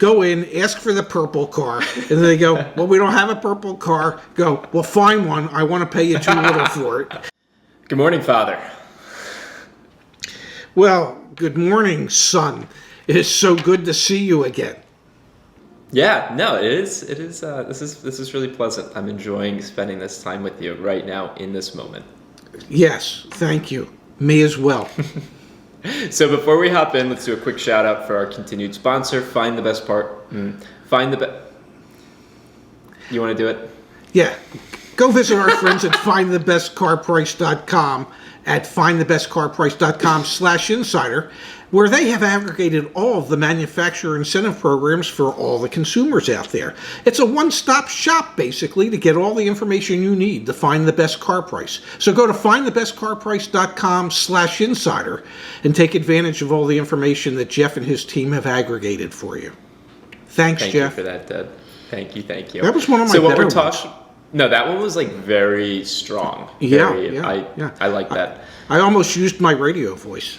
go in, ask for the purple car, and then they go, well, we don't have a purple car. Go, well, find one. I want to pay you too little for it. Good morning, Father. Well, good morning, son. It is so good to see you again. Yeah, no, it is. This is really pleasant. I'm enjoying spending this time with you right now in this moment. Yes, thank you. Me as well. So before we hop in, let's do a quick shout out for our continued sponsor, Find the Best Part. Find the Best. You want to do it? Yeah. Go visit our friends at findthebestcarprice.com at findthebestcarprice.com/insider, where they have aggregated all of the manufacturer incentive programs for all the consumers out there. It's a one-stop shop, basically, to get all the information you need to find the best car price. So go to findthebestcarprice.com/insider and take advantage of all the information that Jeff and his team have aggregated for you. Thanks, Thank Jeff. you for that, Ted. Thank you. That was one of my better ones. No, that one was like very strong. Yeah. I like that. I almost used my radio voice.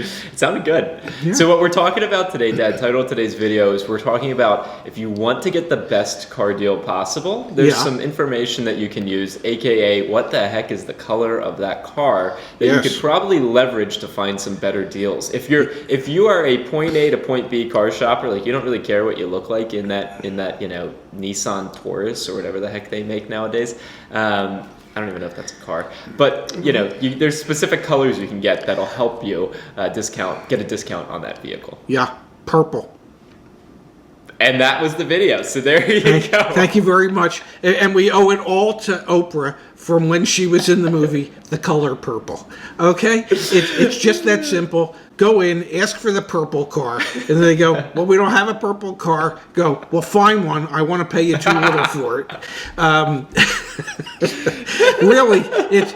It sounded good. Yeah. So what we're talking about today, Dad, title of today's video is we're talking about if you want to get the best car deal possible, there's some information that you can use, aka what the heck is the color of that car that you could probably leverage to find some better deals. If you are a point A to point B car shopper, like you don't really care what you look like in that Nissan Taurus or whatever the heck they make nowadays. I don't even know if that's a car, but there's specific colors you can get that'll help you get a discount on that vehicle. Yeah, purple. And that was the video. So there you go. Thank you very much. And we owe it all to Oprah from when she was in the movie The Color Purple. Okay? It's just that simple. Go in, ask for the purple car, and then they go, well, we don't have a purple car. Go, well, find one. I want to pay you too little for it. Really,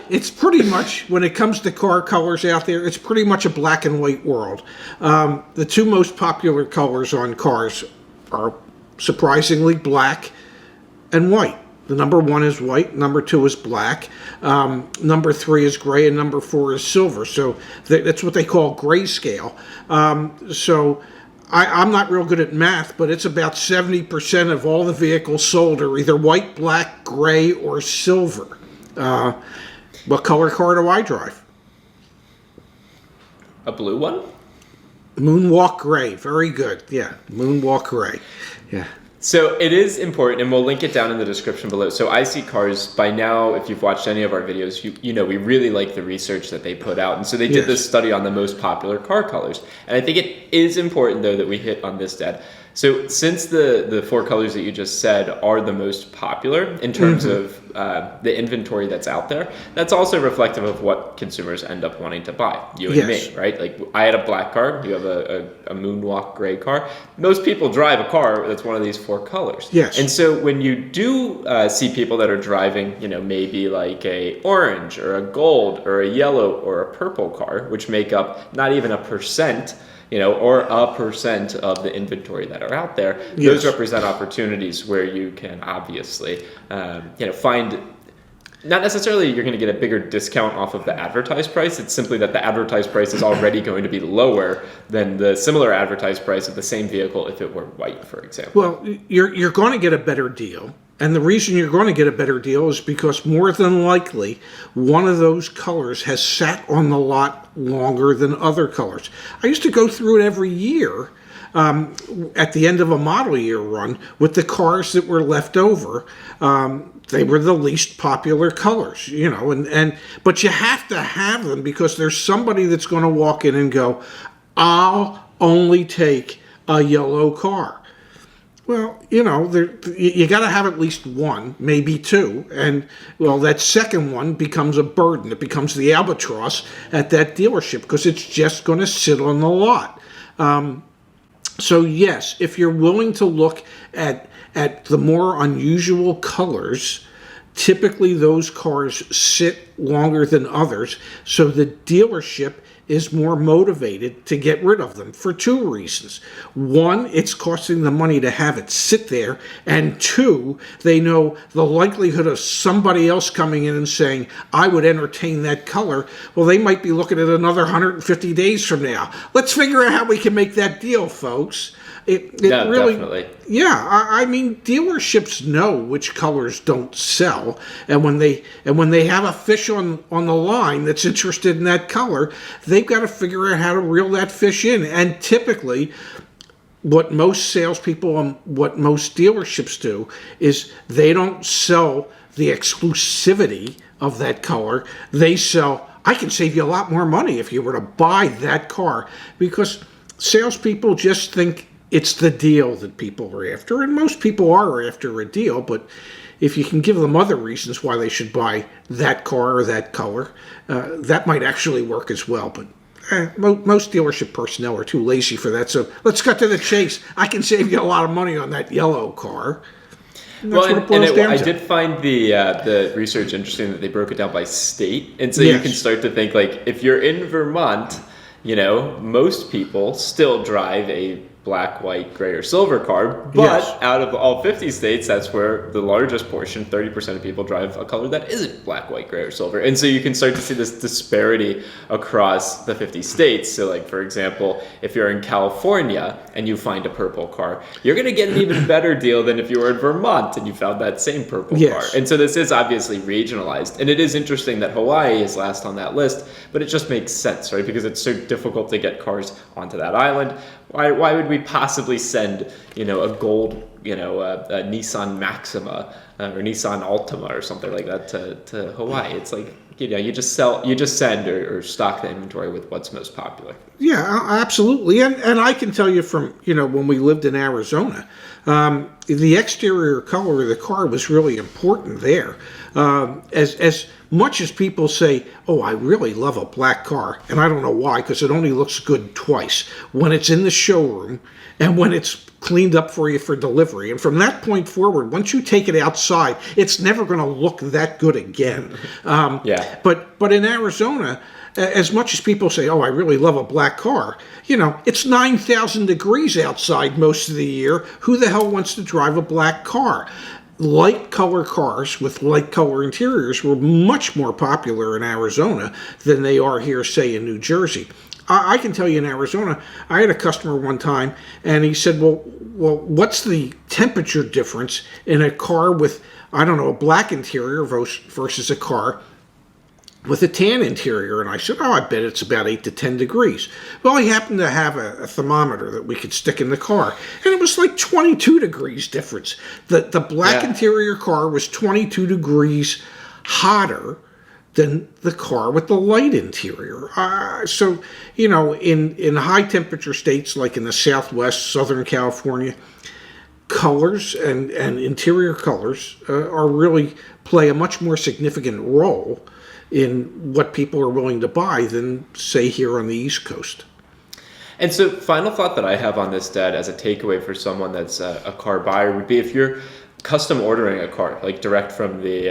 it's pretty much, when it comes to car colors out there, it's pretty much a black and white world. The two most popular colors on cars are surprisingly black and white. The number one is white, number two is black, number three is gray, and number four is silver. So that's what they call grayscale. So I'm not real good at math, but it's about 70% of all the vehicles sold are either white, black, gray, or silver. What color car do I drive? A blue one? Moonwalk gray. Very good. Yeah, Moonwalk gray. Yeah. So it is important, and we'll link it down in the description below. So IC Cars, by now, if you've watched any of our videos, you know we really like the research that they put out. And so they did this study on the most popular car colors. And I think it is important, though, that we hit on this, Dad. So since the four colors that you just said are the most popular in terms of the inventory that's out there, that's also reflective of what consumers end up wanting to buy, you and me, right? Like I had a black car, you have a Moonwalk gray car. Most people drive a car that's one of these four colors. Yes. And so when you do see people that are driving, maybe like a orange or a gold or a yellow or a purple car, which make up not even a percent, or a percent of the inventory that are out there, those represent opportunities where you can obviously, find, not necessarily you're going to get a bigger discount off of the advertised price. It's simply that the advertised price is already going to be lower than the similar advertised price of the same vehicle if it were white, for example. Well, you're going to get a better deal. And the reason you're going to get a better deal is because more than likely, one of those colors has sat on the lot longer than other colors. I used to go through it every year at the end of a model year run with the cars that were left over. They were the least popular colors, but you have to have them because there's somebody that's going to walk in and go, I'll only take a yellow car. Well, you got to have at least one, maybe two. And, well, that second one becomes a burden. It becomes the albatross at that dealership because it's just going to sit on the lot. So, yes, if you're willing to look at the more unusual colors, typically those cars sit longer than others. So the dealership is more motivated to get rid of them for two reasons. One, it's costing them money to have it sit there, and two, they know the likelihood of somebody else coming in and saying, I would entertain that color. Well, they might be looking at another 150 days from now. Let's figure out how we can make that deal, folks. Yeah, really, definitely. Yeah, I mean, dealerships know which colors don't sell, and when they have a fish on the line that's interested in that color, they've got to figure out how to reel that fish in. And typically, what most salespeople and what most dealerships do is they don't sell the exclusivity of that color. They sell, I can save you a lot more money if you were to buy that car, because salespeople just think it's the deal that people are after, and most people are after a deal, but if you can give them other reasons why they should buy that car or that color, that might actually work as well. But most dealership personnel are too lazy for that, so let's cut to the chase. I can save you a lot of money on that yellow car. I did find the research interesting that they broke it down by state, and so you can start to think, like, if you're in Vermont, most people still drive a black, white, gray, or silver car, but out of all 50 states, that's where the largest portion, 30% of people, drive a color that isn't black, white, gray, or silver. And so you can start to see this disparity across the 50 states. So, like, for example, if you're in California and you find a purple car, you're going to get an even better deal than if you were in Vermont and you found that same purple car. And so this is obviously regionalized. And it is interesting that Hawaii is last on that list, but it just makes sense, right? Because it's so difficult to get cars onto that island. Why would we possibly send, a gold, a Nissan Maxima or Nissan Altima or something like that to Hawaii? It's like, you just send or stock the inventory with what's most popular. Yeah, absolutely. And I can tell you from, when we lived in Arizona, the exterior color of the car was really important there. As much as people say, oh, I really love a black car, and I don't know why, because it only looks good twice, when it's in the showroom and when it's cleaned up for you for delivery. And from that point forward, once you take it outside, it's never going to look that good again. But in Arizona, as much as people say, oh, I really love a black car, it's 9,000 degrees outside most of the year. Who the hell wants to drive a black car? Light color cars with light color interiors were much more popular in Arizona than they are here, say, in New Jersey. I can tell you in Arizona, I had a customer one time, and he said, well, what's the temperature difference in a car with, I don't know, a black interior versus a car with a tan interior? And I said, oh, I bet it's about 8 to 10 degrees. Well, he happened to have a thermometer that we could stick in the car, and it was like 22 degrees difference. The black interior car was 22 degrees hotter than the car with the light interior. So, in high temperature states like in the Southwest, Southern California, colors and interior colors are really play a much more significant role in what people are willing to buy than, say, here on the East Coast. And so, final thought that I have on this, Dad, as a takeaway for someone that's a car buyer would be, if you're custom ordering a car, like direct from the,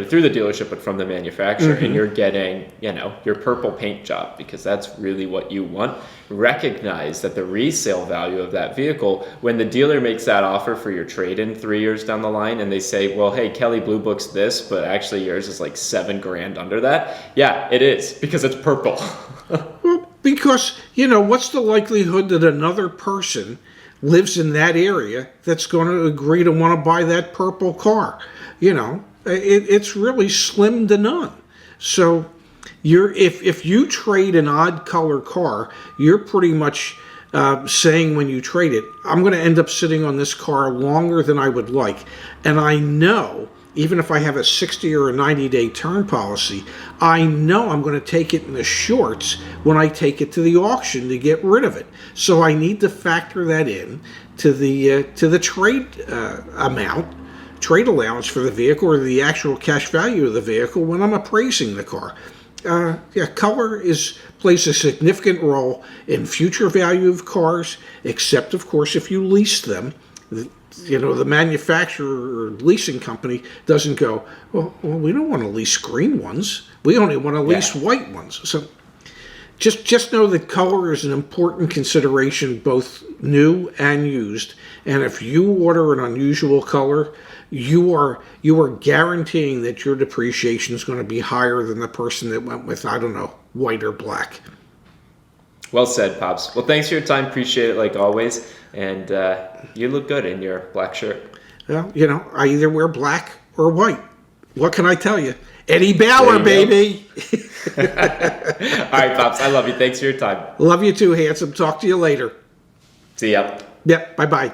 through the dealership, but from the manufacturer, and you're getting, your purple paint job, because that's really what you want, recognize that the resale value of that vehicle, when the dealer makes that offer for your trade-in 3 years down the line, and they say, well, hey, Kelly Blue Book's this, but actually yours is like $7,000 under that. Yeah, it is, because it's purple. Well, because, what's the likelihood that another person lives in that area that's going to agree to want to buy that purple car? It's really slim to none. So if you trade an odd color car, you're pretty much saying when you trade it, I'm going to end up sitting on this car longer than I would like. And I know, even if I have a 60 or a 90-day turn policy, I know I'm going to take it in the shorts when I take it to the auction to get rid of it. So I need to factor that in to the trade amount, trade allowance for the vehicle, or the actual cash value of the vehicle when I'm appraising the car. Color plays a significant role in future value of cars, except, of course, if you lease them. The manufacturer or leasing company doesn't go, well, we don't want to lease green ones. We only want to lease white ones. So Just know that color is an important consideration, both new and used. And if you order an unusual color, you are guaranteeing that your depreciation is going to be higher than the person that went with, I don't know, white or black. Well said, Pops. Well, thanks for your time. Appreciate it like always. And you look good in your black shirt. Well, I either wear black or white. What can I tell you? Eddie Bauer, baby. All right, Pops. I love you. Thanks for your time. Love you too, handsome. Talk to you later. See ya. Yep. Bye-bye.